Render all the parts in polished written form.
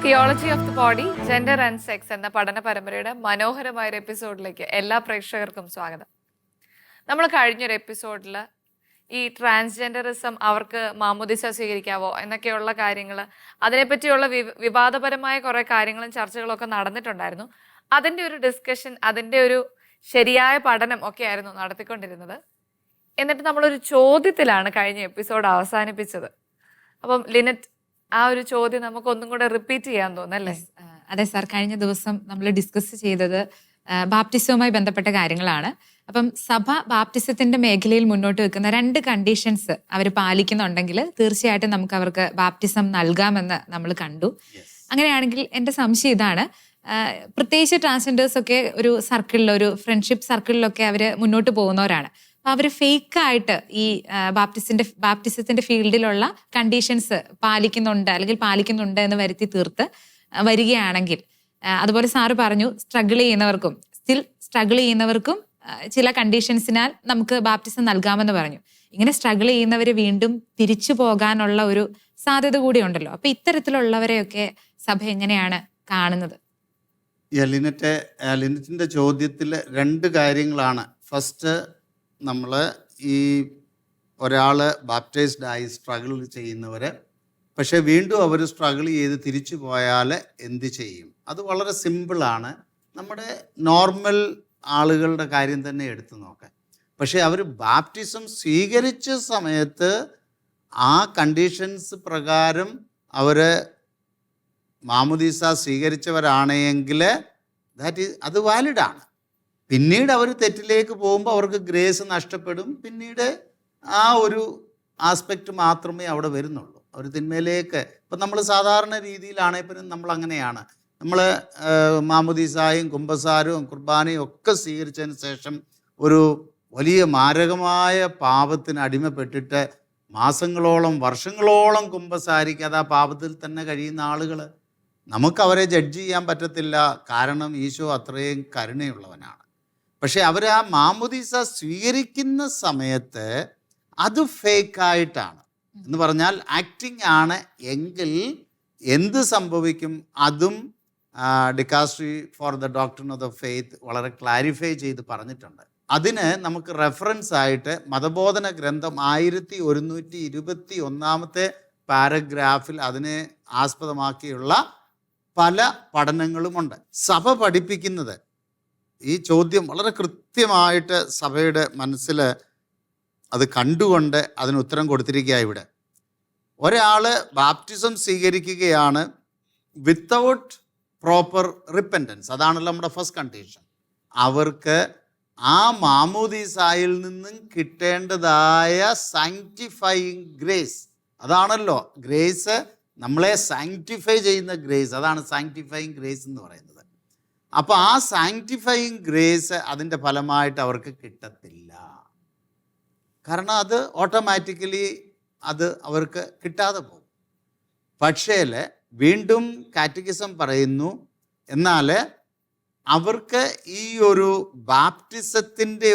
Theology of the body, gender and sex എന്ന പഠന പരമ്പരയുടെ മനോഹരമായ ഒരു എപ്പിസോഡിലേക്ക് എല്ലാ പ്രേക്ഷകർക്കും സ്വാഗതം. നമ്മൾ കഴിഞ്ഞൊരു എപ്പിസോഡിൽ ഈ ട്രാൻസ്ജെൻഡറിസം അവർക്ക് മാമോദിസ സ്വീകരിക്കാവോ എന്നൊക്കെയുള്ള കാര്യങ്ങൾ, അതിനെപ്പറ്റിയുള്ള വിവാദപരമായ കുറേ കാര്യങ്ങളും ചർച്ചകളും ഒക്കെ നടന്നിട്ടുണ്ടായിരുന്നു. അതിൻ്റെ ഒരു ഡിസ്കഷൻ, അതിൻ്റെ ഒരു ശരിയായ പഠനം ഒക്കെ ആയിരുന്നു നടത്തിക്കൊണ്ടിരുന്നത്. എന്നിട്ട് നമ്മളൊരു ചോദ്യത്തിലാണ് കഴിഞ്ഞ എപ്പിസോഡ് അവസാനിപ്പിച്ചത്. അപ്പം ലിനറ്റ്, ആ ഒരു ചോദ്യം നമുക്ക് ഒന്നും കൂടെ റിപ്പീറ്റ് ചെയ്യാൻ തോന്നല്ലേ? അതെ സാർ, കഴിഞ്ഞ ദിവസം നമ്മൾ ഡിസ്കസ് ചെയ്തത് ബാപ്റ്റിസവുമായി ബന്ധപ്പെട്ട കാര്യങ്ങളാണ്. അപ്പം സഭ ബാപ്റ്റിസത്തിന്റെ മേഖലയിൽ മുന്നോട്ട് വെക്കുന്ന 2 കണ്ടീഷൻസ് അവർ പാലിക്കുന്നുണ്ടെങ്കിൽ തീർച്ചയായിട്ടും നമുക്ക് അവർക്ക് ബാപ്റ്റിസം നൽകാമെന്ന് നമ്മൾ കണ്ടു. അങ്ങനെയാണെങ്കിൽ എൻ്റെ സംശയം ഇതാണ്, പ്രത്യേകിച്ച് ട്രാൻസ്ജെൻഡേഴ്സ് ഒക്കെ ഒരു സർക്കിളിൽ, ഒരു ഫ്രണ്ട്ഷിപ്പ് സർക്കിളിലൊക്കെ അവർ മുന്നോട്ട് പോകുന്നവരാണ്. അപ്പൊ അവർ ഫേക്കായിട്ട് ഈ ബാപ്റ്റിസത്തിന്റെ ഫീൽഡിലുള്ള കണ്ടീഷൻസ് പാലിക്കുന്നുണ്ട് എന്ന് വരുത്തി തീർത്ത് വരികയാണെങ്കിൽ, അതുപോലെ സാറ് പറഞ്ഞു സ്ട്രഗിൾ ചെയ്യുന്നവർക്കും ചില കണ്ടീഷൻസിനാൽ നമുക്ക് ബാപ്റ്റിസം നൽകാമെന്ന് പറഞ്ഞു. ഇങ്ങനെ സ്ട്രഗിൾ ചെയ്യുന്നവർ വീണ്ടും തിരിച്ചു പോകാനുള്ള ഒരു സാധ്യത കൂടി ഉണ്ടല്ലോ. അപ്പൊ ഇത്തരത്തിലുള്ളവരെയൊക്കെ സഭ എങ്ങനെയാണ് കാണുന്നത്? ലിനറ്റിന്റെ ചോദ്യത്തിൽ 2 കാര്യങ്ങളാണ്. ഫസ്റ്റ്, നമ്മൾ ഈ ഒരാൾ ബാപ്റ്റൈസ്ഡ് ആയി സ്ട്രഗിൾ ചെയ്യുന്നവർ, പക്ഷേ വീണ്ടും അവർ സ്ട്രഗിൾ ചെയ്ത് തിരിച്ചു പോയാൽ എന്ത് ചെയ്യും? അത് വളരെ സിമ്പിളാണ്. നമ്മുടെ നോർമൽ ആളുകളുടെ കാര്യം തന്നെ എടുത്തു നോക്കാം. പക്ഷേ അവർ ബാപ്റ്റിസം സ്വീകരിച്ച സമയത്ത് ആ കണ്ടീഷൻസ് പ്രകാരം അവർ മാമോദീസ സ്വീകരിച്ചവരാണെങ്കിൽ അത് വാലിഡാണ്. പിന്നീട് അവർ തെറ്റിലേക്ക് പോകുമ്പോൾ അവർക്ക് ഗ്രേസ് നഷ്ടപ്പെടും. പിന്നീട് ആ ഒരു ആസ്പെക്റ്റ് മാത്രമേ അവിടെ വരുന്നുള്ളൂ. അവർ തിന്മയിലേക്ക്, ഇപ്പം നമ്മൾ സാധാരണ രീതിയിലാണെങ്കിൽ നമ്മൾ അങ്ങനെയാണ്. നമ്മൾ മാമോദീസായും കുമ്പസാരവും കുർബാനയും ഒക്കെ സ്വീകരിച്ചതിന് ശേഷം ഒരു വലിയ മാരകമായ പാപത്തിന് അടിമപ്പെട്ടിട്ട് മാസങ്ങളോളം വർഷങ്ങളോളം കുമ്പസാരിക്കാതെ ആ പാപത്തിൽ തന്നെ കഴിയുന്ന ആളുകൾ, നമുക്കവരെ ജഡ്ജ് ചെയ്യാൻ പറ്റത്തില്ല. കാരണം ഈശോ അത്രയും കരുണയുള്ളവനാണ്. പക്ഷെ അവർ ആ മാമോദീസ സ്വീകരിക്കുന്ന സമയത്ത് അത് ഫേക്കായിട്ടാണ് എന്ന് പറഞ്ഞാൽ ആക്ടിങ് ആണ് എങ്കിൽ എന്ത് സംഭവിക്കും? അതും dicastery for the doctrine of the faith വളരെ ക്ലാരിഫൈ ചെയ്ത് പറഞ്ഞിട്ടുണ്ട്. അതിന് നമുക്ക് റെഫറൻസ് ആയിട്ട് മതബോധന ഗ്രന്ഥം 1121 പാരഗ്രാഫിൽ അതിനെ ആസ്പദമാക്കിയുള്ള പല പഠനങ്ങളുമുണ്ട്. സഭ പഠിപ്പിക്കുന്നത് ഈ ചോദ്യം വളരെ കൃത്യമായിട്ട് സഭയുടെ മനസ്സിൽ അത് കണ്ടുകൊണ്ട് അതിന് ഉത്തരം കൊടുത്തിരിക്കുക. ഇവിടെ ഒരാൾ ബാപ്റ്റിസം സ്വീകരിക്കുകയാണ് വിത്തൗട്ട് പ്രോപ്പർ റിപ്പൻറ്റൻസ്, അതാണല്ലോ നമ്മുടെ ഫസ്റ്റ് കണ്ടീഷൻ. അവർക്ക് ആ മാമോദീസായിൽ നിന്നും കിട്ടേണ്ടതായ സാങ്ക്ടിഫൈയിങ് ഗ്രേസ്, അതാണല്ലോ ഗ്രേസ്, നമ്മളെ സാങ്ക്ടിഫൈ ചെയ്യുന്ന ഗ്രേസ്, അതാണ് സാങ്ക്ടിഫൈയിങ് ഗ്രേസ് എന്ന് പറയുന്നത്. അപ്പോൾ ആ സാങ്ക്ടിഫൈയിങ് ഗ്രേസ് അതിൻ്റെ ഫലമായിട്ട് അവർക്ക് കിട്ടത്തില്ല. കാരണം അത് ഓട്ടോമാറ്റിക്കലി അത് അവർക്ക് കിട്ടാതെ പോകും. പക്ഷേ വീണ്ടും കാറ്റക്കിസം പറയുന്നു, എന്നാൽ അവർക്ക് ഈ ഒരു ബാപ്റ്റിസത്തിൻ്റെ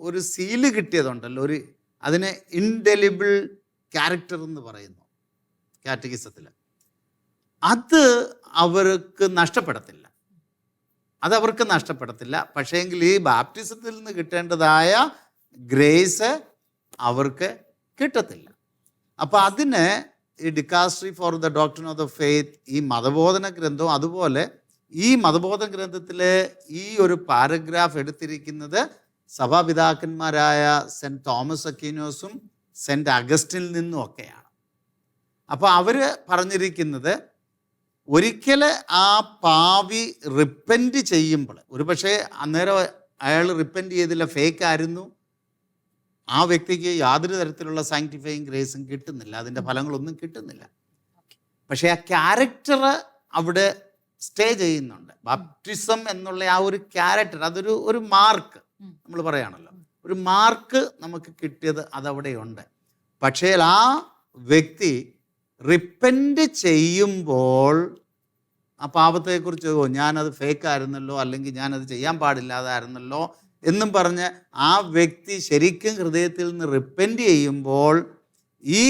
ഒരു സീല് കിട്ടിയതുണ്ടല്ലോ, അതിന് ഇൻഡെലിബിൾ ക്യാരക്ടർ എന്ന് പറയുന്നു കാറ്റക്കിസത്തിൽ, അത് അവർക്ക് നഷ്ടപ്പെടത്തില്ല. പക്ഷേങ്കിൽ ഈ ബാപ്റ്റിസത്തിൽ നിന്ന് കിട്ടേണ്ടതായ ഗ്രേസ് അവർക്ക് കിട്ടത്തില്ല. അപ്പോൾ അതിന് ഈ dicastery for the doctrine of the faith, ഈ മതബോധന ഗ്രന്ഥവും, അതുപോലെ ഈ മതബോധന ഗ്രന്ഥത്തിൽ ഈ ഒരു പാരഗ്രാഫ് എടുത്തിരിക്കുന്നത് സഭാപിതാക്കന്മാരായ സെൻറ്റ് തോമസ് അക്വീനോസും സെൻറ്റ് അഗസ്റ്റിനിൽ നിന്നും ഒക്കെയാണ്. അപ്പോൾ അവർ പറഞ്ഞിരിക്കുന്നത്, ഒരിക്കൽ ആ പാവി റിപ്പൻറ്റ് ചെയ്യുമ്പോൾ, ഒരു പക്ഷേ അന്നേരം അയാൾ റിപ്പൻറ്റ് ചെയ്തില്ല, ഫേക്കായിരുന്നു, ആ വ്യക്തിക്ക് യാതൊരു തരത്തിലുള്ള സാങ്ക്ടിഫൈയിങ് ഗ്രേസും കിട്ടുന്നില്ല, അതിൻ്റെ ഫലങ്ങളൊന്നും കിട്ടുന്നില്ല. പക്ഷേ ആ ക്യാരക്ടർ അവിടെ സ്റ്റേ ചെയ്യുന്നുണ്ട്. ബാപ്റ്റിസം എന്നുള്ള ആ ഒരു ക്യാരക്ടർ, അതൊരു മാർക്ക്, നമ്മൾ പറയുകയാണല്ലോ, ഒരു മാർക്ക് നമുക്ക് കിട്ടിയത് അതവിടെയുണ്ട്. പക്ഷേ ആ വ്യക്തി റിപ്പൻറ്റ് ചെയ്യുമ്പോൾ ആ പാപത്തെക്കുറിച്ച്, ഞാനത് ഫേക്കായിരുന്നല്ലോ, അല്ലെങ്കിൽ ഞാനത് ചെയ്യാൻ പാടില്ലാതായിരുന്നല്ലോ എന്നും പറഞ്ഞ് ആ വ്യക്തി ശരിക്കും ഹൃദയത്തിൽ നിന്ന് റിപ്പൻറ്റ് ചെയ്യുമ്പോൾ ഈ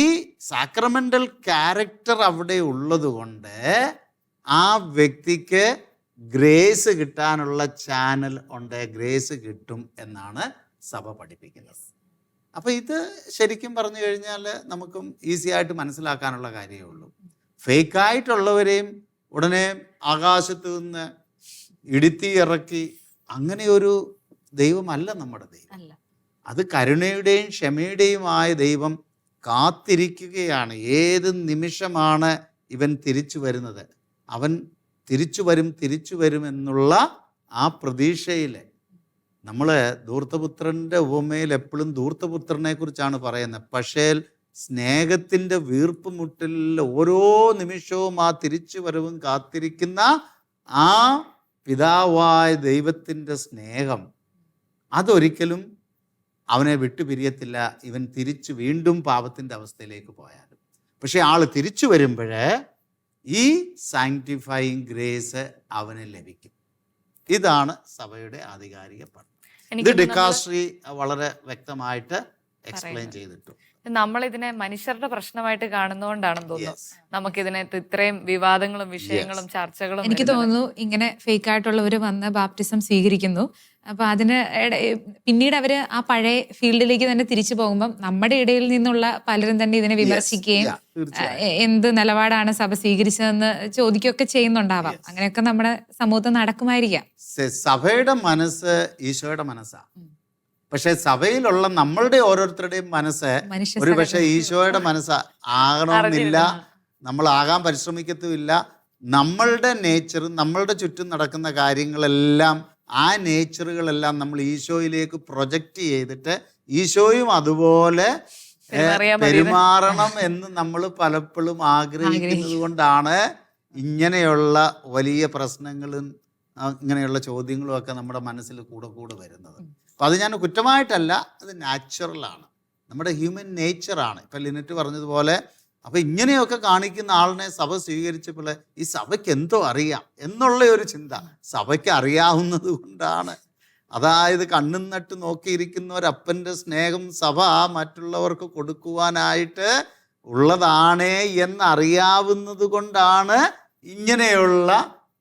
സാക്രമെൻ്റൽ ക്യാരക്ടർ അവിടെ ഉള്ളത് കൊണ്ട് ആ വ്യക്തിക്ക് ഗ്രേസ് കിട്ടാനുള്ള ചാനൽ ഉണ്ട്, ഗ്രേസ് കിട്ടും എന്നാണ് സഭ പഠിപ്പിക്കുന്നത്. അപ്പോൾ ഇത് ശരിക്കും പറഞ്ഞു കഴിഞ്ഞാൽ നമുക്കും ഈസി ആയിട്ട് മനസ്സിലാക്കാനുള്ള കാര്യമേ ഉള്ളൂ. ഫേക്കായിട്ടുള്ളവരെയും ഉടനെ ആകാശത്ത് നിന്ന് ഇടുത്തി ഇറക്കി അങ്ങനെയൊരു ദൈവമല്ല നമ്മുടെ ദൈവം. അത് കരുണയുടെയും ക്ഷമയുടെയുമായ ദൈവം കാത്തിരിക്കുകയാണ്. ഏത് നിമിഷമാണ് ഇവൻ തിരിച്ചു വരുന്നത്, അവൻ തിരിച്ചു വരും എന്നുള്ള ആ പ്രതീക്ഷയിൽ നമ്മൾ ധൂർത്തപുത്രൻ്റെ ഉപമയിൽ എപ്പോഴും ധൂർത്തപുത്രനെ കുറിച്ചാണ് പറയുന്നത്. പക്ഷേ സ്നേഹത്തിൻ്റെ വീർപ്പുമുട്ടലിൽ ഓരോ നിമിഷവും ആ തിരിച്ചു വരവും കാത്തിരിക്കുന്ന ആ പിതാവായ ദൈവത്തിൻ്റെ സ്നേഹം അതൊരിക്കലും അവനെ വിട്ടുപിരിയത്തില്ല, ഇവൻ തിരിച്ച് വീണ്ടും പാപത്തിൻ്റെ അവസ്ഥയിലേക്ക് പോയാലും. പക്ഷെ ആൾ തിരിച്ചു വരുമ്പോൾ ഈ സാങ്ക്ടിഫൈയിങ് ഗ്രേസ് അവന് ലഭിക്കും. ഇതാണ് സഭയുടെ ആധികാരിക പഠനം. ഇത് ഡിക്കാസ്ട്രി വളരെ വ്യക്തമായിട്ട് എക്സ്പ്ലെയിൻ ചെയ്തിട്ടു. നമ്മളിതിനെ മനുഷ്യരുടെ പ്രശ്നമായിട്ട് കാണുന്നതുകൊണ്ടാണെന്ന് തോന്നുന്നു നമുക്കിതിനകത്ത് ഇത്രയും വിവാദങ്ങളും വിഷയങ്ങളും ചർച്ചകളും. എനിക്ക് തോന്നുന്നു ഇങ്ങനെ ഫേക്ക് ആയിട്ടുള്ളവർ വന്ന് ബാപ്റ്റിസം സ്വീകരിക്കുന്നു. അപ്പൊ അതിന് പിന്നീട് അവര് ആ പഴയ ഫീൽഡിലേക്ക് തന്നെ തിരിച്ചു പോകുമ്പം നമ്മുടെ ഇടയിൽ നിന്നുള്ള പലരും തന്നെ ഇതിനെ വിമർശിക്കുകയും എന്ത് നിലപാടാണ് സഭ സ്വീകരിച്ചതെന്ന് ചോദിക്കുകയൊക്കെ ചെയ്യുന്നുണ്ടാവാം. അങ്ങനെയൊക്കെ നമ്മുടെ സമൂഹത്തിൽ നടക്കുമായിരിക്കാം. സഭയുടെ മനസ്സ് ഈശോയുടെ മനസ്സാ. പക്ഷെ സഭയിലുള്ള നമ്മളുടെ ഓരോരുത്തരുടെയും മനസ്സ് ഒരു പക്ഷെ ഈശോയുടെ മനസ്സ് ആകണമെന്നില്ല, നമ്മൾ ആകാൻ പരിശ്രമിക്കത്തുമില്ല. നമ്മളുടെ നേച്ചറും നമ്മളുടെ ചുറ്റും നടക്കുന്ന കാര്യങ്ങളെല്ലാം ആ നേച്ചറുകളെല്ലാം നമ്മൾ ഈശോയിലേക്ക് പ്രൊജക്റ്റ് ചെയ്തിട്ട് ഈശോയും അതുപോലെ പെരുമാറണം എന്ന് നമ്മൾ പലപ്പോഴും ആഗ്രഹിക്കുന്നത് കൊണ്ടാണ് ഇങ്ങനെയുള്ള വലിയ പ്രശ്നങ്ങളും ഇങ്ങനെയുള്ള ചോദ്യങ്ങളും ഒക്കെ നമ്മുടെ മനസ്സിൽ കൂടെ വരുന്നത്. അപ്പം അത് ഞാൻ കുറ്റമായിട്ടല്ല, അത് നാച്ചുറലാണ്, നമ്മുടെ ഹ്യൂമൻ നേച്ചറാണ്. ഇപ്പം ലിനറ്റ് പറഞ്ഞതുപോലെ അപ്പം ഇങ്ങനെയൊക്കെ കാണിക്കുന്ന ആളിനെ സഭ സ്വീകരിച്ചപ്പോൾ ഈ സഭയ്ക്ക് എന്തോ അറിയാം എന്നുള്ള ഒരു ചിന്ത സഭയ്ക്ക് അറിയാവുന്നത് കൊണ്ടാണ്. അതായത് കണ്ണും നട്ട് നോക്കിയിരിക്കുന്ന ഒരപ്പൻ്റെ സ്നേഹം സഭ മറ്റുള്ളവർക്ക് കൊടുക്കുവാനായിട്ട് ഉള്ളതാണേ എന്നറിയാവുന്നത് കൊണ്ടാണ് ഇങ്ങനെയുള്ള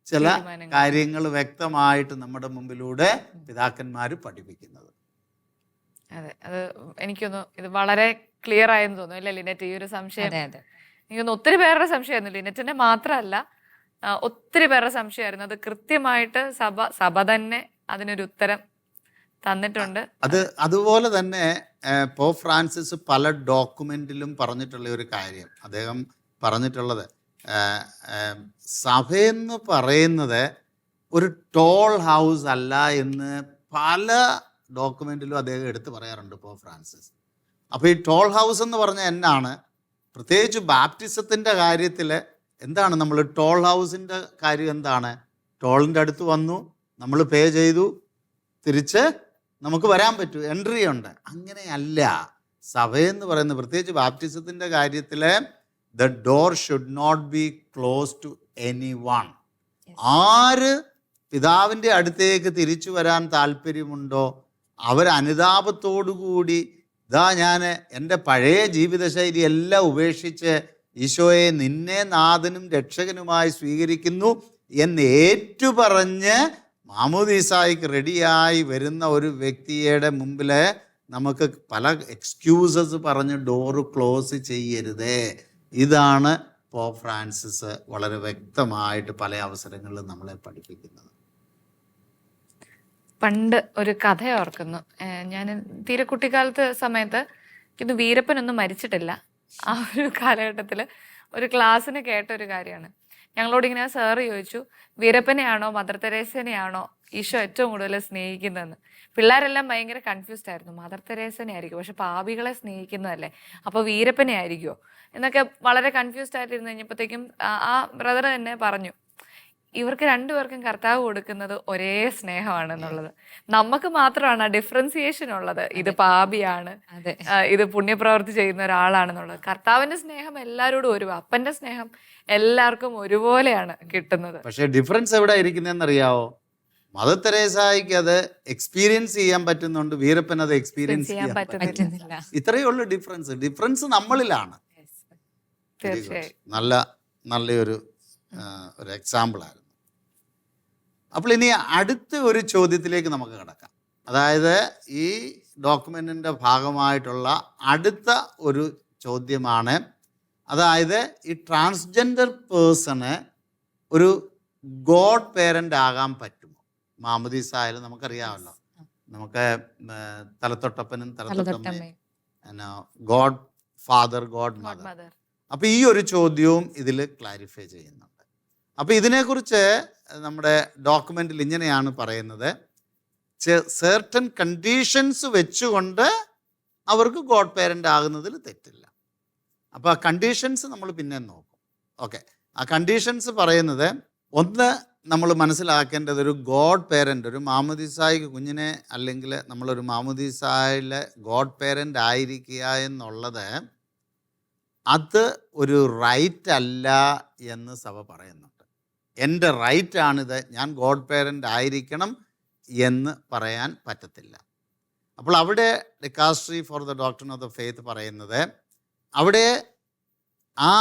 ചില കാര്യങ്ങൾ വ്യക്തമായിട്ട് നമ്മുടെ മുമ്പിലൂടെ പിതാക്കന്മാർ പഠിപ്പിക്കുന്നത്. അതെ, അത് എനിക്കൊന്ന് ഇത് വളരെ ക്ലിയർ ആയെന്ന് തോന്നുന്നു അല്ലേ ലിനറ്റ്? ഈ ഒരു സംശയം എനിക്കൊന്ന് ഒത്തിരി പേരുടെ സംശയമായിരുന്നു, ലിനറ്റിന്റെ മാത്രമല്ല ഒത്തിരി പേരുടെ സംശയമായിരുന്നു. അത് കൃത്യമായിട്ട് സഭ തന്നെ അതിനൊരു ഉത്തരം തന്നിട്ടുണ്ട്. അതുപോലെ തന്നെ പോപ്പ് ഫ്രാൻസിസ് പല ഡോക്യുമെന്റിലും പറഞ്ഞിട്ടുള്ള ഒരു കാര്യം, അദ്ദേഹം പറഞ്ഞിട്ടുള്ളത് സഭയെന്ന് പറയുന്നത് ഒരു ടോൾ ഹൗസ് അല്ല എന്ന് പല ഡോക്യുമെന്റിലും അദ്ദേഹം എടുത്തു പറയാറുണ്ട് പോപ്പ് ഫ്രാൻസിസ്. അപ്പോൾ ഈ ടോൾ ഹൗസ് എന്ന് പറഞ്ഞാൽ എന്നാണ്? പ്രത്യേകിച്ച് ബാപ്റ്റിസത്തിൻ്റെ കാര്യത്തിൽ എന്താണ് നമ്മൾ ടോൾ ഹൗസിൻ്റെ കാര്യം എന്താണ്? ടോളിൻ്റെ അടുത്ത് വന്നു, നമ്മൾ പേ ചെയ്തു, തിരിച്ച് നമുക്ക് വരാൻ പറ്റൂ, എൻട്രി ഉണ്ട്. അങ്ങനെയല്ല സഭയെന്ന് പറയുന്നത്. പ്രത്യേകിച്ച് ബാപ്റ്റിസത്തിൻ്റെ കാര്യത്തിൽ the door should not be closed to anyone. ആര് പിതാവിൻ്റെ അടുത്തേക്ക് തിരിച്ചു വരാൻ താല്പര്യമുണ്ടോ അവർ അനുതാപത്തോടുകൂടി ഇതാ ഞാൻ എൻ്റെ പഴയ ജീവിതശൈലി എല്ലാം ഉപേക്ഷിച്ച് ഈശോയെ നിന്നെ നാഥനും രക്ഷകനുമായി സ്വീകരിക്കുന്നു എന്ന് ഏറ്റുപറഞ്ഞ് മാമോദീസായിക്ക് റെഡിയായി വരുന്ന ഒരു വ്യക്തിയുടെ മുമ്പിൽ നമുക്ക് പല എക്സ്ക്യൂസസ് പറഞ്ഞ് ഡോറ് ക്ലോസ് ചെയ്യരുത്. ഇതാണ് പോപ്പ് ഫ്രാൻസിസ് വളരെ വ്യക്തമായിട്ട് പല അവസരങ്ങളിലും നമ്മളെ പഠിപ്പിക്കുന്നത്. പണ്ട് ഒരു കഥ ഓർക്കുന്നു, ഞാൻ തീരെ കുട്ടിക്കാലത്ത് സമയത്ത് ഇത് വീരപ്പനൊന്നും മരിച്ചിട്ടില്ല. ആ ഒരു കാലഘട്ടത്തിൽ ഒരു ക്ലാസ്സിന് കേട്ട ഒരു കാര്യമാണ്. ഞങ്ങളോട് ഇങ്ങനെ സാറ് ചോദിച്ചു, വീരപ്പനെയാണോ മദർ തെരേസനെയാണോ ഈശോ ഏറ്റവും കൂടുതൽ സ്നേഹിക്കുന്നതെന്ന്. പിള്ളേരെല്ലാം ഭയങ്കര കൺഫ്യൂസ്ഡ് ആയിരുന്നു. മദർ തെരേസനെ ആയിരിക്കും, പക്ഷെ പാപികളെ സ്നേഹിക്കുന്നതല്ലേ, അപ്പോൾ വീരപ്പനെ ആയിരിക്കുമോ എന്നൊക്കെ വളരെ കൺഫ്യൂസ്ഡ് ആയിട്ടിരുന്ന് കഴിഞ്ഞപ്പോഴത്തേക്കും ആ ബ്രദർ തന്നെ പറഞ്ഞു, ഇവർക്ക് രണ്ടുപേർക്കും കർത്താവ് കൊടുക്കുന്നത് ഒരേ സ്നേഹമാണെന്നുള്ളത്. നമുക്ക് മാത്രമാണ് ഡിഫറൻസിയേഷൻ ഉള്ളത്, ഇത് പാപിയാണ്, ഇത് പുണ്യപ്രവൃത്തി ചെയ്യുന്ന ഒരാളാണെന്നുള്ളത്. കർത്താവിന്റെ സ്നേഹം എല്ലാവരോടും ഒരു, അപ്പന്റെ സ്നേഹം എല്ലാവർക്കും ഒരുപോലെയാണ് കിട്ടുന്നത്. പക്ഷെ ഡിഫറൻസ് എവിടെ ഇരിക്കുന്നതെന്നറിയാവോ? മദർ തെരേസായിക്ക് അത് എക്സ്പീരിയൻസ് ചെയ്യാൻ പറ്റുന്നുണ്ട്, വീരപ്പൻ അത് എക്സ്പീരിയൻസ് ചെയ്യാൻ പറ്റുന്നില്ല. ഇത്രയേ ഉള്ളൂ ഡിഫറൻസ് നമ്മളിലാണ്. തീർച്ചയായും നല്ലൊരു ഒരു എക്സാമ്പിളായിരുന്നു. അപ്പോൾ ഇനി അടുത്ത ഒരു ചോദ്യത്തിലേക്ക് നമുക്ക് കിടക്കാം. അതായത് ഈ ഡോക്യുമെൻറ്റിൻ്റെ ഭാഗമായിട്ടുള്ള അടുത്ത ഒരു ചോദ്യമാണ്, അതായത് ഈ ട്രാൻസ്ജെൻഡർ പേഴ്സണ് ഒരു ഗോഡ് പേരൻ്റ് ആകാൻ പറ്റുമോ? മാമുദീസ ആയാലും നമുക്കറിയാമല്ലോ, നമുക്ക് തലത്തൊട്ടപ്പനും തലത്തൊട്ടമ്മയും ഗോഡ് ഫാദർ, ഗോഡ് മദർ. അപ്പോൾ ഈ ഒരു ചോദ്യവും ഇതിൽ ക്ലാരിഫൈ ചെയ്യുന്നുണ്ട്. അപ്പോൾ ഇതിനെക്കുറിച്ച് നമ്മുടെ ഡോക്യുമെൻറ്റിൽ ഇങ്ങനെയാണ് പറയുന്നത്, certain കണ്ടീഷൻസ് വെച്ചുകൊണ്ട് അവർക്ക് ഗോഡ് പേരൻ്റ് ആകുന്നതിൽ തെറ്റില്ല. അപ്പോൾ ആ കണ്ടീഷൻസ് നമ്മൾ പിന്നെ നോക്കും. ഓക്കെ, ആ കണ്ടീഷൻസ് പറയുന്നത്, ഒന്ന് നമ്മൾ മനസ്സിലാക്കേണ്ടത്, ഒരു ഗോഡ് പേരൻ്റ്, ഒരു മാമുദീസായിക്ക് കുഞ്ഞിനെ അല്ലെങ്കിൽ നമ്മളൊരു മാമുദീസായിലെ ഗോഡ് പേരൻ്റ് ആയിരിക്കുക എന്നുള്ളത് അത് ഒരു റൈറ്റ് അല്ല എന്ന് സഭ പറയുന്നുണ്ട്. എൻ്റെ റൈറ്റാണിത്, ഞാൻ ഗോഡ് പേരൻ്റ് ആയിരിക്കണം എന്ന് പറയാൻ പറ്റത്തില്ല. അപ്പോൾ അവിടെ dicastery for the doctrine of the faith പറയുന്നത്, അവിടെ ആ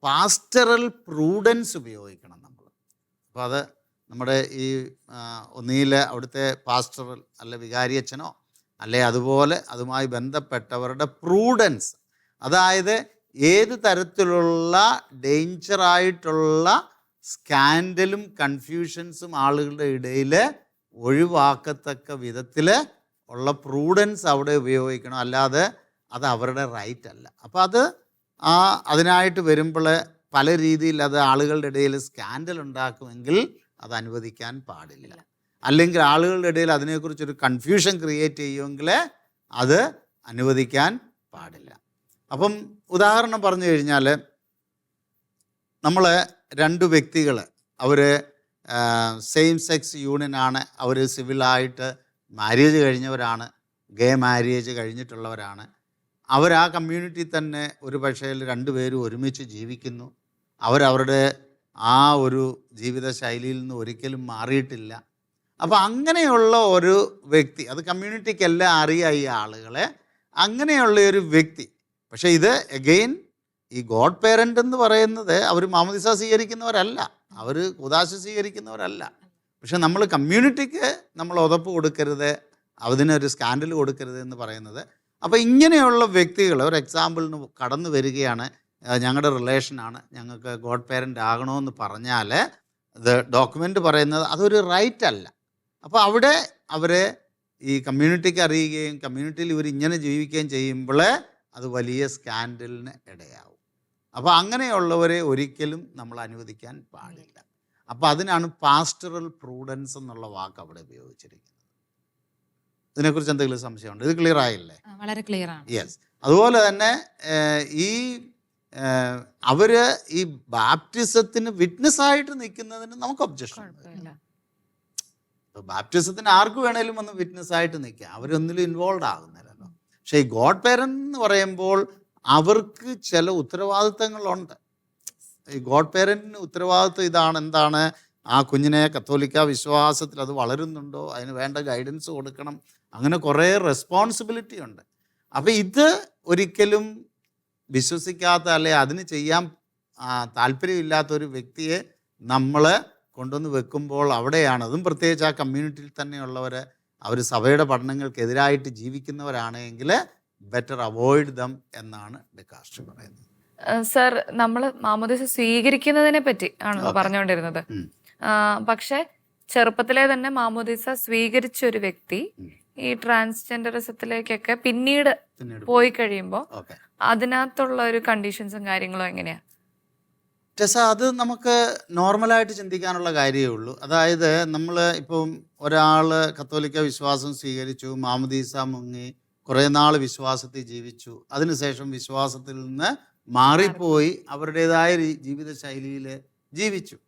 പാസ്റ്ററൽ പ്രൂഡൻസ് ഉപയോഗിക്കണം നമ്മൾ. അപ്പോൾ അത് നമ്മുടെ ഈ ഒന്നിയിൽ അവിടുത്തെ പാസ്റ്ററൽ അല്ലെ വികാരിയച്ഛനോ അല്ലെ അതുപോലെ അതുമായി ബന്ധപ്പെട്ടവരുടെ പ്രൂഡൻസ്, അതായത് ഏത് തരത്തിലുള്ള ഡേഞ്ചറായിട്ടുള്ള സ്കാൻഡലും കൺഫ്യൂഷൻസും ആളുകളുടെ ഇടയിൽ ഒഴിവാക്കത്തക്ക വിധത്തിൽ ഉള്ള പ്രൂഡൻസ് അവിടെ ഉപയോഗിക്കണം, അല്ലാതെ അത് അവരുടെ റൈറ്റ് അല്ല. അപ്പോൾ അത് അതിനായിട്ട് വരുമ്പോൾ പല രീതിയിൽ അത് ആളുകളുടെ ഇടയിൽ സ്കാൻഡൽ ഉണ്ടാക്കുമെങ്കിൽ അത് അനുവദിക്കാൻ പാടില്ല. അല്ലെങ്കിൽ ആളുകളുടെ ഇടയിൽ അതിനെക്കുറിച്ചൊരു കൺഫ്യൂഷൻ ക്രിയേറ്റ് ചെയ്യുമെങ്കിൽ അത് അനുവദിക്കാൻ പാടില്ല. അപ്പം ഉദാഹരണം പറഞ്ഞു കഴിഞ്ഞാൽ, നമ്മൾ രണ്ട് വ്യക്തികൾ, അവർ സെയിം സെക്സ് യൂണിയനാണ്, അവർ സിവിലായിട്ട് മാര്യേജ് കഴിഞ്ഞവരാണ്, ഗേ മാര്യേജ് കഴിഞ്ഞിട്ടുള്ളവരാണ്. അവർ ആ കമ്മ്യൂണിറ്റി തന്നെ ഒരു പക്ഷേ രണ്ടുപേരും ഒരുമിച്ച് ജീവിക്കുന്നു. അവരവരുടെ ആ ഒരു ജീവിത ശൈലിയിൽ നിന്ന് ഒരിക്കലും മാറിയിട്ടില്ല. അപ്പോൾ അങ്ങനെയുള്ള ഒരു വ്യക്തി, അത് കമ്മ്യൂണിറ്റിക്കെല്ലാം അറിയാം ഈ ആളുകളെ, അങ്ങനെയുള്ള ഒരു വ്യക്തി. പക്ഷേ ഇത് എഗെയിൻ ഈ ഗോഡ് പേരൻ്റ് എന്ന് പറയുന്നത് അവർ മാമോദിസ സ്വീകരിക്കുന്നവരല്ല, അവർ കുദാശ സ്വീകരിക്കുന്നവരല്ല. പക്ഷെ നമ്മൾ കമ്മ്യൂണിറ്റിക്ക് നമ്മൾ ഉതപ്പ് കൊടുക്കരുത്, അതിനൊരു സ്കാൻഡൽ കൊടുക്കരുത് എന്ന് പറയുന്നത്. അപ്പോൾ ഇങ്ങനെയുള്ള വ്യക്തികൾ ഒരു എക്സാമ്പിളിന് കടന്നു വരികയാണ്, ഞങ്ങളുടെ റിലേഷനാണ്, ഞങ്ങൾക്ക് ഗോഡ് പേരൻ്റ് ആകണമെന്ന് പറഞ്ഞാൽ ഇത് ഡോക്യുമെൻ്റ് പറയുന്നത് അതൊരു റൈറ്റ് അല്ല. അപ്പോൾ അവിടെ അവരെ ഈ കമ്മ്യൂണിറ്റിക്ക് അറിയുകയും കമ്മ്യൂണിറ്റിയിൽ ഇവർ ഇങ്ങനെ ജീവിക്കുകയും ചെയ്യുമ്പോൾ അത് വലിയ സ്കാൻഡലിന് ഇടയാവും. അപ്പോൾ അങ്ങനെയുള്ളവരെ ഒരിക്കലും നമ്മൾ അനുവദിക്കാൻ പാടില്ല. അപ്പോൾ അതിനാണ് പാസ്റ്ററൽ പ്രൂഡൻസ് എന്നുള്ള വാക്ക് അവിടെ ഉപയോഗിച്ചിരിക്കുന്നത്. ഇതിനെക്കുറിച്ച് എന്തെങ്കിലും സംശയമുണ്ട്? ഇത് ക്ലിയർ ആയില്ലേ? വളരെ ക്ലിയർ ആണ്. യെസ്. അതുപോലെ തന്നെ ഈ അവർ ഈ ബാപ്റ്റിസത്തിന് വിറ്റ്നസ് ആയിട്ട് നിൽക്കുന്നതിന് നമുക്ക് ഒബ്ജക്ഷൻ ഇല്ല. ബാപ്റ്റിസത്തിന് ആർക്ക് വേണേലും വന്ന് വിറ്റ്നസ് ആയിട്ട് നിൽക്കാം, അവരൊന്നിലും ഇൻവോൾവ് ആകുന്നില്ലല്ലോ. പക്ഷേ ഈ ഗോഡ് പേരൻ്റ് എന്ന് പറയുമ്പോൾ അവർക്ക് ചില ഉത്തരവാദിത്തങ്ങളുണ്ട്. ഈ ഗോഡ് പേരൻറ്റിന് ഉത്തരവാദിത്വം ഇതാണ്, എന്താണ്, ആ കുഞ്ഞിനെ കത്തോലിക്ക വിശ്വാസത്തിൽ അത് വളരുന്നുണ്ടോ, അതിന് വേണ്ട ഗൈഡൻസ് കൊടുക്കണം, അങ്ങനെ കുറേ റെസ്പോൺസിബിലിറ്റി ഉണ്ട്. അപ്പോൾ ഇത് ഒരിക്കലും വിശ്വസിക്കാത്ത അല്ലെ അതിന് ചെയ്യാൻ താല്പര്യമില്ലാത്തൊരു വ്യക്തിയെ നമ്മൾ കൊണ്ടുവന്ന് വെക്കുമ്പോൾ അവിടെയാണ്, അതും പ്രത്യേകിച്ച് ആ കമ്മ്യൂണിറ്റിയിൽ തന്നെയുള്ളവർ, അവർ സഭയുടെ പഠനങ്ങൾക്കെതിരായിട്ട് ജീവിക്കുന്നവരാണെങ്കിൽ ബെറ്റർ അവോയ്ഡ് ദം എന്നാണ് ഡിക്കാസ്ട്രി പറയുന്നത്. സർ, നമ്മൾ മാമോദിസ സ്വീകരിക്കുന്നതിനെ പറ്റി ആണ് പറഞ്ഞുകൊണ്ടിരുന്നത്. പക്ഷെ ചെറുപ്പത്തിലെ തന്നെ മാമോദിസ സ്വീകരിച്ച ഒരു വ്യക്തി ഈ ട്രാൻസ്ജെൻഡറിസത്തിലേക്കൊക്കെ പിന്നീട് പോയി കഴിയുമ്പോൾ അതിനകത്തുള്ള ഒരു കണ്ടീഷൻസും കാര്യങ്ങളും എങ്ങനെയാ? ടെസ, അത് നമുക്ക് നോർമലായിട്ട് ചിന്തിക്കാനുള്ള കാര്യമേ ഉള്ളൂ. അതായത് നമ്മൾ ഇപ്പം ഒരാൾ കത്തോലിക്ക വിശ്വാസം സ്വീകരിച്ചു, മാമോദീസ മുങ്ങി, കുറേ നാൾ വിശ്വാസത്തിൽ ജീവിച്ചു, അതിനുശേഷം വിശ്വാസത്തിൽ നിന്ന് മാറിപ്പോയി അവരുടേതായ ജീവിത ശൈലിയിൽ ജീവിച്ചു.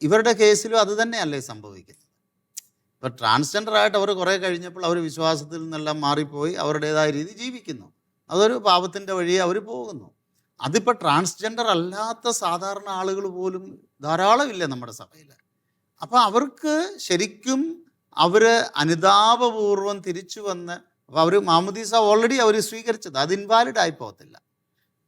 ഇവരുടെ കേസിലും അത് തന്നെയല്ലേ സംഭവിക്കുന്നത്. ഇപ്പോൾ ട്രാൻസ്ജെൻഡർ ആയിട്ട് അവർ കുറേ കഴിഞ്ഞപ്പോൾ അവർ വിശ്വാസത്തിൽ നിന്നെല്ലാം മാറിപ്പോയി അവരുടേതായ രീതി ജീവിക്കുന്നു, അതൊരു പാപത്തിൻ്റെ വഴി അവർ പോകുന്നു. അതിപ്പോൾ ട്രാൻസ്ജെൻഡർ അല്ലാത്ത സാധാരണ ആളുകൾ പോലും ധാരാളമില്ല നമ്മുടെ സഭയിൽ. അപ്പോൾ അവർക്ക് ശരിക്കും അവർ അനുതാപപൂർവം തിരിച്ചു വന്ന്, അപ്പോൾ അവർ മാമോദീസ ഓൾറെഡി അവർ സ്വീകരിച്ചത്, അത് ഇൻവാലിഡ് ആയി പോകത്തില്ല.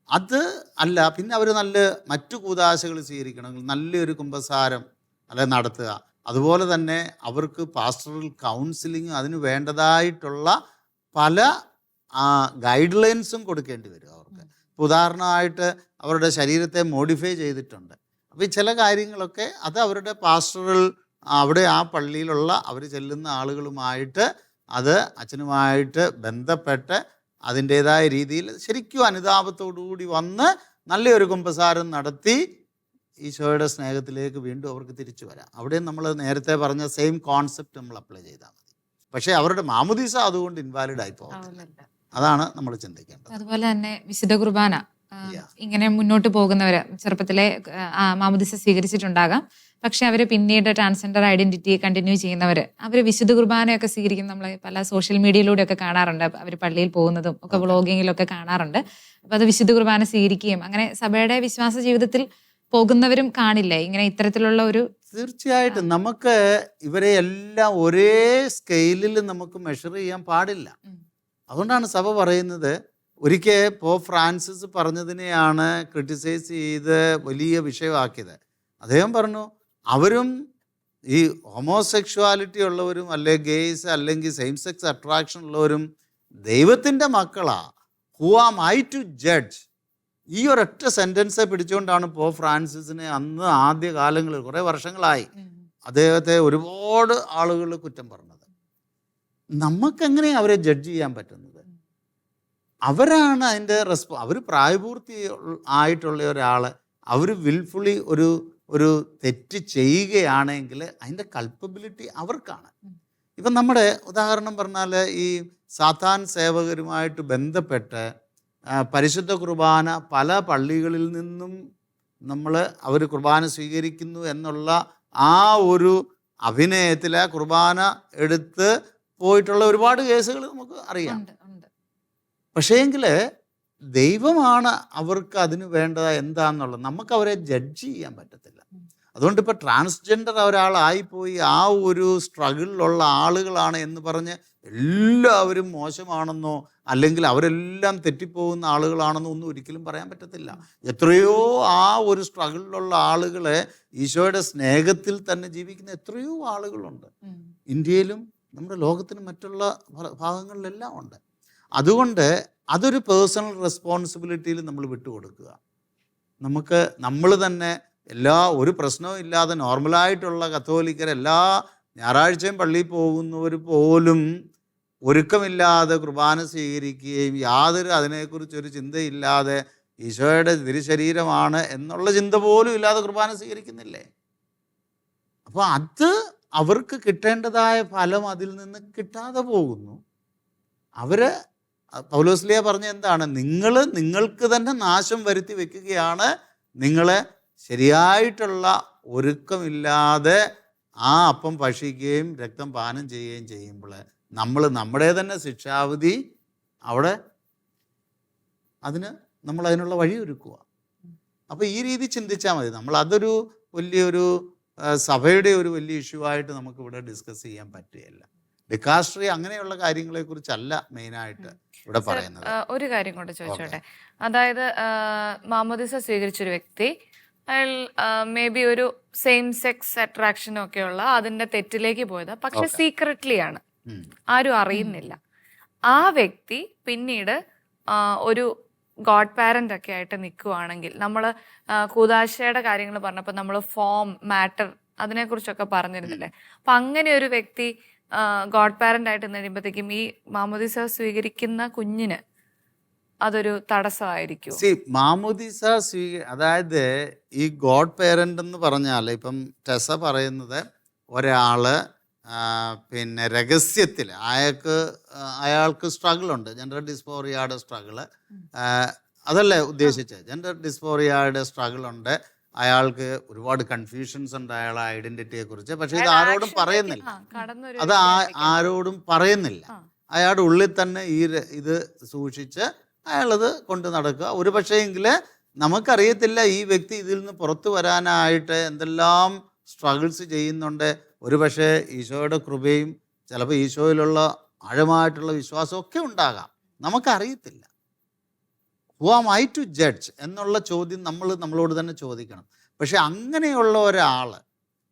അത് അല്ല, പിന്നെ അവർ നല്ല മറ്റു കൂതാശകൾ സ്വീകരിക്കണമെങ്കിൽ നല്ലൊരു കുമ്പസാരം അല്ലെ നടത്തുക. അതുപോലെ തന്നെ അവർക്ക് പാസ്റ്ററൽ കൗൺസിലിംഗ് അതിന് വേണ്ടതായിട്ടുള്ള പല ഗൈഡ് ലൈൻസും കൊടുക്കേണ്ടി വരും അവർക്ക്. ഉദാഹരണമായിട്ട് അവരുടെ ശരീരത്തെ മോഡിഫൈ ചെയ്തിട്ടുണ്ട്. അപ്പോൾ ഈ ചില കാര്യങ്ങളൊക്കെ അത് അവരുടെ പാസ്റ്ററൽ അവിടെ ആ പള്ളിയിലുള്ള അവർ ചെല്ലുന്ന ആളുകളുമായിട്ട് അത് അച്ഛനുമായിട്ട് ബന്ധപ്പെട്ട് അതിൻ്റേതായ രീതിയിൽ ശരിക്കും അനുതാപത്തോടുകൂടി വന്ന് നല്ലൊരു കുമ്പസാരം നടത്തി ഈശോയുടെ സ്നേഹത്തിലേക്ക് വീണ്ടും അവർക്ക് തിരിച്ചു വരാം. അവിടെ നമ്മൾ നേരത്തെ പറഞ്ഞ സെയിം കോൺസെപ്റ്റ് നമ്മൾ അപ്ലൈ ചെയ്താൽ മതി. പക്ഷേ അവരുടെ മാമുദീസ അതുകൊണ്ട് ഇൻവാലിഡ് ആയി പോകുന്നില്ല. അതാണ് നമ്മൾ ചിന്തിക്കേണ്ടത്. അതുപോലെ തന്നെ വിശുദ്ധ കുർബാന ഇങ്ങനെ മുന്നോട്ട് പോകുന്നവര് ചെറുപ്പത്തിലെ മാമുദീസ സ്വീകരിച്ചിട്ടുണ്ടാകാം, പക്ഷെ അവര് പിന്നീട് ട്രാൻസ്ജെൻഡർ ഐഡന്റിറ്റി കണ്ടിന്യൂ ചെയ്യുന്നവര് അവര് വിശുദ്ധ കുർബാനയൊക്കെ സ്വീകരിക്കുന്ന നമ്മൾ പല സോഷ്യൽ മീഡിയയിലൂടെയൊക്കെ കാണാറുണ്ട്. അവർ പള്ളിയിൽ പോകുന്നതും ഒക്കെ വ്ളോഗിങ്ങിലൊക്കെ കാണാറുണ്ട്. അപ്പൊ അത് വിശുദ്ധ കുർബാന സ്വീകരിക്കുകയും അങ്ങനെ സഭയുടെ വിശ്വാസ ജീവിതത്തിൽ പോകുന്നവരും കാണില്ലേ ഇങ്ങനെ ഇത്തരത്തിലുള്ള ഒരു? തീർച്ചയായിട്ടും നമുക്ക് ഇവരെ എല്ലാം ഒരേ സ്കെയിലിൽ നമുക്ക് മെഷർ ചെയ്യാൻ പാടില്ല. അതുകൊണ്ടാണ് സഭ പറയുന്നത്, ഒരിക്കൽ പോപ്പ് ഫ്രാൻസിസ് പറഞ്ഞതിനെയാണ് ക്രിട്ടിസൈസ് ചെയ്ത് വലിയ വിഷയമാക്കിയത്. അദ്ദേഹം പറഞ്ഞു, അവരും ഈ ഹോമോസെക്ഷുവാലിറ്റി ഉള്ളവരും അല്ലെ ഗെയ്സ് അല്ലെങ്കിൽ സെയിം സെക്സ് അട്രാക്ഷൻ ഉള്ളവരും ദൈവത്തിൻ്റെ മക്കളാ. Who am I to judge? ഈ ഒരൊറ്റ സെൻറ്റൻസ് പിടിച്ചുകൊണ്ടാണ് പോപ്പ് ഫ്രാൻസിസിനെ അന്ന് ആദ്യ കാലങ്ങളിൽ കുറേ വർഷങ്ങളായി അദ്ദേഹത്തെ ഒരുപാട് ആളുകൾ കുറ്റം പറഞ്ഞത്. നമുക്കെങ്ങനെയാണ് അവരെ ജഡ്ജ് ചെയ്യാൻ പറ്റുന്നത്? അവരാണ് അതിൻ്റെ അവർ പ്രായപൂർത്തി ആയിട്ടുള്ള ഒരാൾ അവർ വിൽഫുള്ളി ഒരു തെറ്റ് ചെയ്യുകയാണെങ്കിൽ അതിൻ്റെ കൾപ്പബിലിറ്റി അവർക്കാണ്. ഇപ്പം നമ്മുടെ ഉദാഹരണം പറഞ്ഞാൽ ഈ സാത്താൻ സേവകരുമായിട്ട് ബന്ധപ്പെട്ട് പരിശുദ്ധ കുർബാന പല പള്ളികളിൽ നിന്നും അവർ കുർബാന സ്വീകരിക്കുന്നു എന്നുള്ള ആ ഒരു അഭിനയത്തിൽ കുർബാന എടുത്ത് പോയിട്ടുള്ള ഒരുപാട് കേസുകൾ നമുക്ക് അറിയാം. പക്ഷേങ്കിൽ ദൈവമാണ് അവർക്ക് അതിന് വേണ്ടത് എന്താണെന്നുള്ളത്. നമുക്ക് അവരെ ജഡ്ജ് ചെയ്യാൻ പറ്റത്തില്ല. അതുകൊണ്ട് ഇപ്പോൾ ട്രാൻസ്ജെൻഡർ ഒരാളായിപ്പോയി ആ ഒരു സ്ട്രഗിളിലുള്ള ആളുകളാണ് എന്ന് പറഞ്ഞ് എല്ലാവരും മോശമാണെന്നോ അല്ലെങ്കിൽ അവരെല്ലാം തെറ്റിപ്പോകുന്ന ആളുകളാണെന്നോ ഒന്നും ഒരിക്കലും പറയാൻ പറ്റത്തില്ല. എത്രയോ ആ ഒരു സ്ട്രഗിളിലുള്ള ആളുകളെ ഈശോയുടെ സ്നേഹത്തിൽ തന്നെ ജീവിക്കുന്ന എത്രയോ ആളുകളുണ്ട്. ഇന്ത്യയിലും നമ്മുടെ ലോകത്തിന് മറ്റുള്ള ഭാഗങ്ങളിലെല്ലാം ഉണ്ട്. അതുകൊണ്ട് അതൊരു പേഴ്സണൽ റെസ്പോൺസിബിലിറ്റിയിൽ നമ്മൾ വിട്ടുകൊടുക്കുക. നമ്മൾ തന്നെ ഒരു പ്രശ്നവും ഇല്ലാതെ നോർമലായിട്ടുള്ള കത്തോലിക്കർ എല്ലാ ഞായറാഴ്ചയും പള്ളിയിൽ പോകുന്നവർ പോലും ഒരുക്കമില്ലാതെ കുർബാന സ്വീകരിക്കുകയും യാതൊരു അതിനെക്കുറിച്ചൊരു ചിന്തയില്ലാതെ ഈശോയുടെ തിരുശരീരമാണ് എന്നുള്ള ചിന്ത പോലും ഇല്ലാതെ കുർബാന സ്വീകരിക്കുന്നില്ലേ? അപ്പോൾ അത് അവർക്ക് കിട്ടേണ്ടതായ ഫലം അതിൽ നിന്ന് കിട്ടാതെ പോകുന്നു. പൗലോസ്ലീഹ പറഞ്ഞ എന്താണ്? നിങ്ങൾക്ക് തന്നെ നാശം വരുത്തി വെക്കുകയാണ്. നിങ്ങളെ ശരിയായിട്ടുള്ള ഒരുക്കമില്ലാതെ ആ അപ്പം ഭക്ഷിക്കുകയും രക്തം പാനം ചെയ്യുകയും ചെയ്യുമ്പോൾ നമ്മുടെ തന്നെ ശിക്ഷാവിധി അവിടെ നമ്മൾ അതിനുള്ള വഴി ഒരുക്കുക. അപ്പോൾ ഈ രീതി ചിന്തിച്ചാൽ മതി. അതൊരു വലിയൊരു സഭയുടെ ഒരു വലിയ ഇഷ്യൂ ആയിട്ട് നമുക്കിവിടെ ഡിസ്കസ് ചെയ്യാൻ പറ്റുകയില്ല. ഡിക്കാസ്ട്രി അങ്ങനെയുള്ള കാര്യങ്ങളെക്കുറിച്ചല്ല മെയിനായിട്ട് ഇവിടെ പറയുന്നത്. ഒരു കാര്യം കൊണ്ട് ചോദിച്ചോട്ടെ, അതായത് മാമോദിസ സ്വീകരിച്ചൊരു വ്യക്തി അയാൾ മേ ബി ഒരു സെയിം സെക്സ് അട്രാക്ഷനും ഒക്കെയുള്ള അതിന്റെ തെറ്റിലേക്ക് പോയത്, പക്ഷെ സീക്രട്ട്ലി ആണ്, ആരും അറിയുന്നില്ല. ആ വ്യക്തി പിന്നീട് ഒരു ഗോഡ് പാരന്റ് ഒക്കെ ആയിട്ട് നിൽക്കുവാണെങ്കിൽ, നമ്മൾ കൂദാശയുടെ കാര്യങ്ങൾ പറഞ്ഞപ്പോൾ നമ്മൾ ഫോം മാറ്റർ അതിനെക്കുറിച്ചൊക്കെ പറഞ്ഞിരുന്നില്ലേ? അപ്പൊ അങ്ങനെ ഒരു വ്യക്തി ഗോഡ് പാരന്റ് ആയിട്ട് കഴിയുമ്പോഴത്തേക്കും ഈ മാമോദിസ സ്വീകരിക്കുന്ന കുഞ്ഞിന് അതൊരു തടസ്സമായിരിക്കും. മാമോദിസ അതായത് ഈ ഗോഡ് പേരന്റ് എന്ന് പറഞ്ഞാൽ ഇപ്പം ടെസ പറയുന്നത് ഒരാള് രഹസ്യത്തിൽ അയാൾക്ക് സ്ട്രഗിളുണ്ട്, ജെൻഡർ ഡിസ്ഫോറിയയുടെ സ്ട്രഗിള് അതല്ലേ ഉദ്ദേശിച്ചത്? ജെൻഡർ ഡിസ്ഫോറിയയുടെ സ്ട്രഗിളുണ്ട്, അയാൾക്ക് ഒരുപാട് കൺഫ്യൂഷൻസ് ഉണ്ട് അയാളെ ഐഡന്റിറ്റിയെ കുറിച്ച്. പക്ഷെ ഇത് ആരോടും പറയുന്നില്ല. ആരോടും പറയുന്നില്ല. അയാളുടെ ഉള്ളിൽ തന്നെ ഇത് സൂക്ഷിച്ച് അയാളത് കൊണ്ട് നടക്കുക. ഒരു പക്ഷേങ്കിൽ നമുക്കറിയത്തില്ല ഈ വ്യക്തി ഇതിൽ നിന്ന് പുറത്തു വരാനായിട്ട് എന്തെല്ലാം സ്ട്രഗിൾസ് ചെയ്യുന്നുണ്ട്. ഒരു പക്ഷേ ഈശോയുടെ കൃപയും ചിലപ്പോൾ ഈശോയിലുള്ള ആഴമായിട്ടുള്ള വിശ്വാസമൊക്കെ ഉണ്ടാകാം, നമുക്കറിയത്തില്ല. Who am I to judge എന്നുള്ള ചോദ്യം നമ്മളോട് തന്നെ ചോദിക്കണം. പക്ഷെ അങ്ങനെയുള്ള ഒരാൾ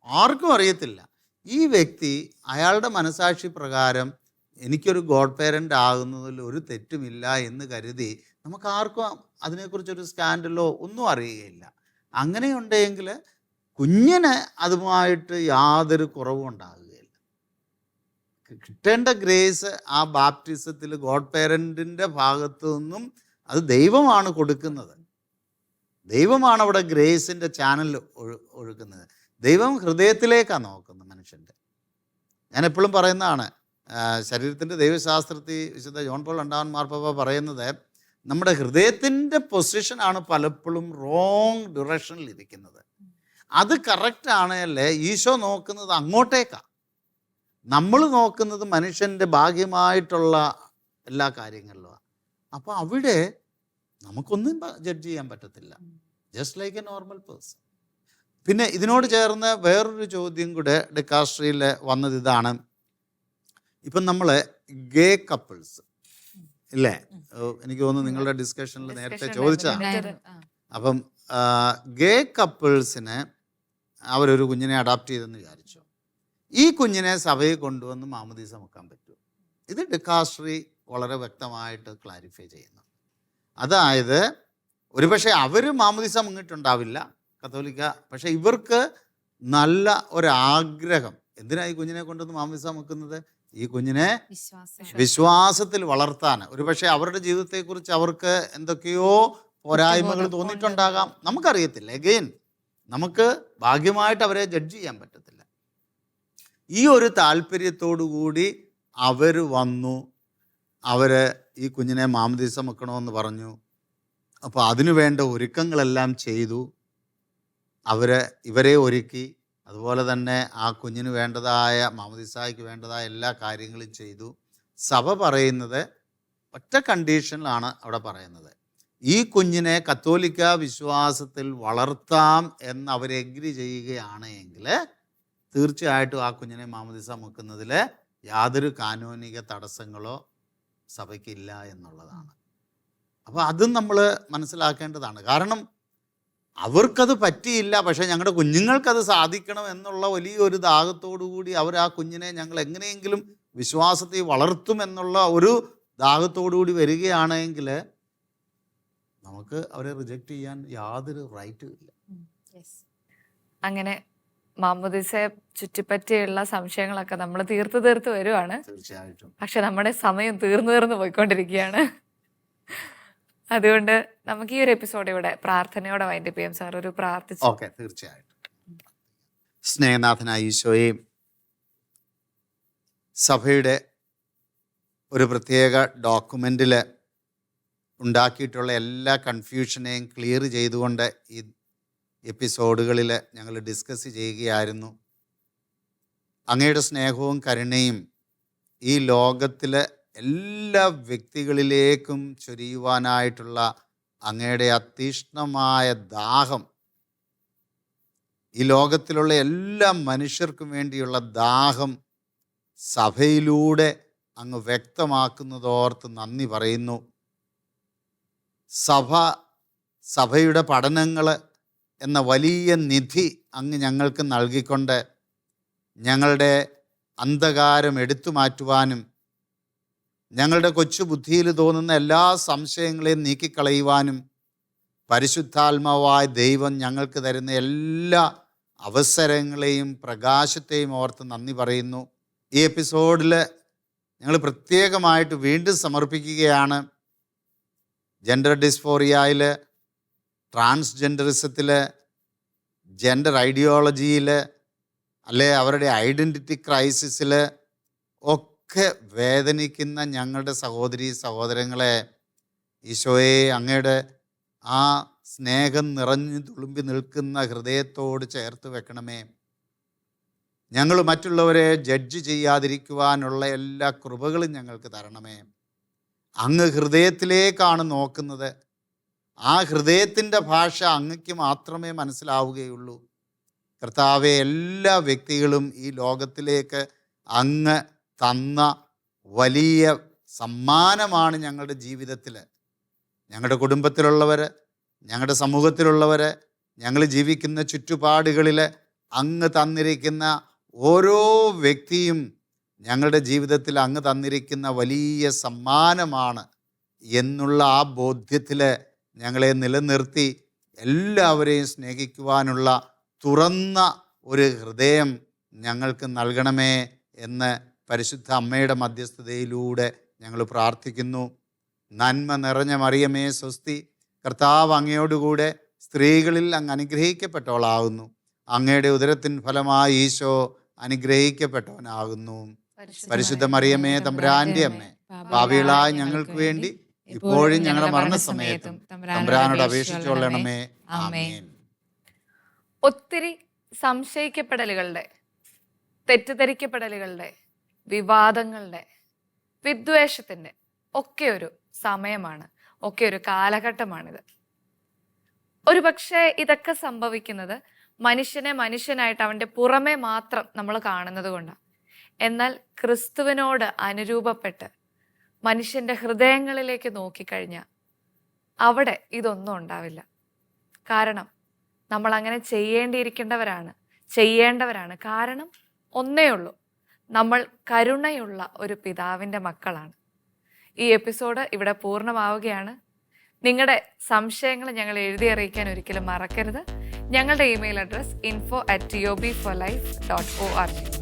ആർക്കും അറിയത്തില്ല ഈ വ്യക്തി അയാളുടെ മനസാക്ഷി പ്രകാരം എനിക്കൊരു ഗോഡ് പേരൻ്റ് ആകുന്നതിൽ ഒരു തെറ്റുമില്ല എന്ന് കരുതി നമുക്ക് ആർക്കും അതിനെക്കുറിച്ചൊരു സ്കാൻഡലോ ഒന്നും അറിയുകയില്ല. അങ്ങനെയുണ്ടെങ്കിൽ കുഞ്ഞിന് അതുമായിട്ട് യാതൊരു കുറവും ഉണ്ടാകുകയില്ല. കിട്ടേണ്ട ഗ്രേസ് ആ ബാപ്റ്റിസത്തിൽ ഗോഡ് പേരൻറ്റിൻ്റെ ഭാഗത്തു നിന്നും അത് ദൈവമാണ് കൊടുക്കുന്നത്. ദൈവമാണ് അവിടെ ഗ്രേസിൻ്റെ ചാനൽ ഒഴുക്കുന്നത്. ദൈവം ഹൃദയത്തിലേക്കാണ് നോക്കുന്നത് മനുഷ്യൻ്റെ. ഞാൻ എപ്പോഴും പറയുന്നതാണ്, ശരീരത്തിൻ്റെ ദൈവശാസ്ത്രത്തിൽ വിശുദ്ധ ജോൺ പോൾ രണ്ടാമൻ മാർപ്പാപ്പ പറയുന്നത്, നമ്മുടെ ഹൃദയത്തിൻ്റെ പൊസിഷനാണ് പലപ്പോഴും റോങ് ഡിറക്ഷനിൽ ഇരിക്കുന്നത്. അത് കറക്റ്റ് ആണല്ലേ ഈശോ നോക്കുന്നത് അങ്ങോട്ടേക്കാണ്. നമ്മൾ നോക്കുന്നത് മനുഷ്യൻ്റെ ഭാഗ്യമായിട്ടുള്ള എല്ലാ കാര്യങ്ങളിലും. അപ്പോൾ അവിടെ നമുക്കൊന്നും ജഡ്ജ് ചെയ്യാൻ പറ്റത്തില്ല, just like A normal person. പിന്നെ ഇതിനോട് ചേർന്ന് വേറൊരു ചോദ്യം കൂടെ ഡിക്കാസ്ട്രിയിൽ വന്നത് ഇതാണ്. ഇപ്പം നമ്മൾ ഗേ കപ്പിൾസ് ഇല്ലേ, എനിക്ക് തോന്നുന്നു നിങ്ങളുടെ ഡിസ്കഷനിൽ നേരത്തെ ചോദിച്ചതാണ്. അപ്പം ഗേ കപ്പിൾസിന് അവരൊരു കുഞ്ഞിനെ അഡാപ്റ്റ് ചെയ്തെന്ന് വിചാരിച്ചു. ഈ കുഞ്ഞിനെ സഭയിൽ കൊണ്ടുവന്ന് മാമോദീസ മുക്കാൻ പറ്റുമോ? ഇത് ഡിക്കാസ്ട്രി വളരെ വ്യക്തമായിട്ട് ക്ലാരിഫൈ ചെയ്യുന്നു. അതായത് ഒരുപക്ഷെ അവർ മാമോദീസ മുങ്ങിയിട്ടുണ്ടാവില്ല കത്തോലിക്ക, പക്ഷെ ഇവർക്ക് നല്ല ഒരാഗ്രഹം. എന്തിനാണ് ഈ കുഞ്ഞിനെ കൊണ്ടുവന്ന് മാമോദീസ മുക്കുന്നത്? ഈ കുഞ്ഞിനെ വിശ്വാസത്തിൽ വളർത്താൻ. ഒരുപക്ഷെ അവരുടെ ജീവിതത്തെക്കുറിച്ച് അവർക്ക് എന്തൊക്കെയോ പോരായ്മകൾ തോന്നിയിട്ടുണ്ടാകാം, നമുക്കറിയത്തില്ല. എഗെയിൻ നമുക്ക് ഭാഗ്യമായിട്ട് അവരെ ജഡ്ജ് ചെയ്യാൻ പറ്റത്തില്ല. ഈ ഒരു താല്പര്യത്തോടു കൂടി അവർ വന്നു, അവർ ഈ കുഞ്ഞിനെ മാമോദീസ മുക്കണമെന്ന് പറഞ്ഞു. അപ്പോൾ അതിനു വേണ്ട ഒരുക്കങ്ങളെല്ലാം ചെയ്തു. ഇവരെ ഒരുക്കി, അതുപോലെ തന്നെ ആ കുഞ്ഞിന് വേണ്ടതായ മാമോദീസായ്ക്ക് വേണ്ടതായ എല്ലാ കാര്യങ്ങളും ചെയ്തു. സഭ പറയുന്നത് ഒറ്റ കണ്ടീഷനിലാണ് അവിടെ പറയുന്നത്, ഈ കുഞ്ഞിനെ കത്തോലിക്ക വിശ്വാസത്തിൽ വളർത്താം എന്ന് അവർ എഗ്രി ചെയ്യുകയാണ് എങ്കിൽ തീർച്ചയായിട്ടും ആ കുഞ്ഞിനെ മാമോദീസ മുക്കുന്നതിൽ യാതൊരു കാനോനിക തടസ്സങ്ങളോ സഭയ്ക്കില്ല എന്നുള്ളതാണ്. അപ്പോൾ അതും നമ്മൾ മനസ്സിലാക്കേണ്ടതാണ്. കാരണം അവർക്കത് പറ്റിയില്ല, പക്ഷേ ഞങ്ങളുടെ കുഞ്ഞുങ്ങൾക്കത് സാധിക്കണം എന്നുള്ള വലിയൊരു ദാഹത്തോടു കൂടി അവർ ആ കുഞ്ഞിനെ ഞങ്ങൾ എങ്ങനെയെങ്കിലും വിശ്വാസത്തിൽ വളർത്തുമെന്നുള്ള ഒരു ദാഹത്തോടു കൂടി വരികയാണെങ്കിൽ നമുക്ക് അവരെ റിജക്റ്റ് ചെയ്യാൻ യാതൊരു റൈറ്റും ഇല്ല. അങ്ങനെ മാമോദീസയെ ചുറ്റിപ്പറ്റിയുള്ള സംശയങ്ങളൊക്കെ നമ്മൾ തീർത്ത് വരുവാണ്. തീർച്ചയായിട്ടും. പക്ഷെ നമ്മുടെ സമയം തീർന്നു പോയിക്കൊണ്ടിരിക്കുകയാണ്. അതുകൊണ്ട് നമുക്ക് ഈ ഒരു എപ്പിസോഡ് ഇവിടെ പ്രാർത്ഥനയോടെ വൈൻഡപ്പ് ചെയ്യാം. സാർ ഒരു പ്രാർത്ഥിച്ചു. ഓക്കെ, തീർച്ചയായിട്ടും. സ്നേഹനാഥനായ ഈശോയെ, സഭയുടെ ഒരു പ്രത്യേക ഡോക്യുമെൻറ്റിൽ ഉണ്ടാക്കിയിട്ടുള്ള എല്ലാ കൺഫ്യൂഷനെയും ക്ലിയർ ചെയ്തുകൊണ്ട് ഈ എപ്പിസോഡുകളിൽ ഞങ്ങൾ ഡിസ്കസ് ചെയ്യുകയായിരുന്നു. അങ്ങയുടെ സ്നേഹവും കരുണയും ഈ ലോകത്തിലെ എല്ലാ വ്യക്തികളിലേക്കും ചൊരിയുവാനായിട്ടുള്ള അങ്ങയുടെ അതീഷ്ണമായ ദാഹം, ഈ ലോകത്തിലുള്ള എല്ലാ മനുഷ്യർക്കും വേണ്ടിയുള്ള ദാഹം സഭയിലൂടെ അങ്ങ് വ്യക്തമാക്കുന്നതോർത്ത് നന്ദി പറയുന്നു. സഭയുടെ പഠനങ്ങൾ എന്ന വലിയ നിധി അങ്ങ് ഞങ്ങൾക്ക് നൽകിക്കൊണ്ട് ഞങ്ങളുടെ അന്ധകാരം എടുത്തു മാറ്റുവാനും ഞങ്ങളുടെ കൊച്ചു ബുദ്ധിയിൽ തോന്നുന്ന എല്ലാ സംശയങ്ങളെയും നീക്കിക്കളയുവാനും പരിശുദ്ധാത്മാവായ ദൈവം ഞങ്ങൾക്ക് തരുന്ന എല്ലാ അവസരങ്ങളെയും പ്രകാശത്തെയും ഓർത്ത് നന്ദി പറയുന്നു. ഈ എപ്പിസോഡിൽ ഞങ്ങൾ പ്രത്യേകമായിട്ട് വീണ്ടും സമർപ്പിക്കുകയാണ് ജെൻഡർ ഡിസ്ഫോറിയയിൽ, ട്രാൻസ്ജെൻഡറിസത്തിൽ, ജെൻഡർ ഐഡിയോളജിയിൽ, അല്ലെ അവരുടെ ഐഡൻറ്റിറ്റി ക്രൈസിസിൽ ഒക്കെ വേദനിക്കുന്ന ഞങ്ങളുടെ സഹോദരീ സഹോദരങ്ങളെ ഈശോയെ അങ്ങയുടെ ആ സ്നേഹം നിറഞ്ഞു തുളുമ്പി നിൽക്കുന്ന ഹൃദയത്തോട് ചേർത്ത് വെക്കണമേ. ഞങ്ങൾ മറ്റുള്ളവരെ ജഡ്ജ് ചെയ്യാതിരിക്കുവാനുള്ള എല്ലാ കൃപകളും ഞങ്ങൾക്ക് തരണമേ. അങ്ങ് ഹൃദയത്തിലേക്കാണ് നോക്കുന്നത്. ആ ഹൃദയത്തിൻ്റെ ഭാഷ അങ്ങയ്ക്ക് മാത്രമേ മനസ്സിലാവുകയുള്ളൂ. കർത്താവെ, എല്ലാ വ്യക്തികളും ഈ ലോകത്തിലേക്ക് അങ്ങ് തന്ന വലിയ സമ്മാനമാണ് ഞങ്ങളുടെ ജീവിതത്തിൽ. ഞങ്ങളുടെ കുടുംബത്തിലുള്ളവർ, ഞങ്ങളുടെ സമൂഹത്തിലുള്ളവർ, ഞങ്ങൾ ജീവിക്കുന്ന ചുറ്റുപാടുകളിൽ അങ്ങ് തന്നിരിക്കുന്ന ഓരോ വ്യക്തിയും ഞങ്ങളുടെ ജീവിതത്തിൽ അങ്ങ് തന്നിരിക്കുന്ന വലിയ സമ്മാനമാണ് എന്നുള്ള ആ ബോധ്യത്തിൽ ഞങ്ങളെ നിലനിർത്തി എല്ലാവരെയും സ്നേഹിക്കുവാനുള്ള തുറന്ന ഒരു ഹൃദയം ഞങ്ങൾക്ക് നൽകണമേ എന്ന് പരിശുദ്ധ അമ്മയുടെ മധ്യസ്ഥതയിലൂടെ ഞങ്ങൾ പ്രാർത്ഥിക്കുന്നു. നന്മ നിറഞ്ഞ മറിയമേ സ്വസ്തി, കർത്താവ് അങ്ങയോടുകൂടെ സ്ത്രീകളിൽ അങ്ങ് അനുഗ്രഹിക്കപ്പെട്ടവളാകുന്നു. അങ്ങയുടെ ഉദരത്തിൻ ഫലമായി ഈശോ അനുഗ്രഹിക്കപ്പെട്ടവനാകുന്നു. പരിശുദ്ധ മറിയമേ തമ്പുരാന്റെ അമ്മേ, പാപികളായ ഞങ്ങൾക്ക് വേണ്ടി ഇപ്പോഴും ഞങ്ങളുടെ മരണസമയത്തും തമ്പുരാനോട് അപേക്ഷിച്ചുകൊള്ളണമേ. ആമേൻ. ഒത്തിരി സംശയിക്കപ്പെടലുകളുടെ, തെറ്റിദ്ധരിക്കപ്പെടലുകളുടെ, വിവാദങ്ങളുടെ, വിദ്വേഷത്തിൻ്റെ ഒക്കെ ഒരു സമയമാണ്, ഒക്കെ ഒരു കാലഘട്ടമാണിത്. ഒരു പക്ഷേ ഇതൊക്കെ സംഭവിക്കുന്നത് മനുഷ്യനെ മനുഷ്യനായിട്ട് അവൻ്റെ പുറമെ മാത്രം നമ്മൾ കാണുന്നത് കൊണ്ടാണ്. എന്നാൽ ക്രിസ്തുവിനോട് അനുരൂപപ്പെട്ട് മനുഷ്യൻ്റെ ഹൃദയങ്ങളിലേക്ക് നോക്കിക്കഴിഞ്ഞാൽ അവിടെ ഇതൊന്നും ഉണ്ടാവില്ല. കാരണം നമ്മൾ അങ്ങനെ ചെയ്യേണ്ടവരാണ്. കാരണം ഒന്നേ ഉള്ളൂ, നമ്മൾ കരുണയുള്ള ഒരു പിതാവിൻ്റെ മക്കളാണ്. ഈ എപ്പിസോഡ് ഇവിടെ പൂർണ്ണമാവുകയാണ്. നിങ്ങളുടെ സംശയങ്ങൾ ഞങ്ങൾ എഴുതി അറിയിക്കാൻ ഒരിക്കലും മറക്കരുത്. ഞങ്ങളുടെ ഇമെയിൽ അഡ്രസ് info@tobforlife.org.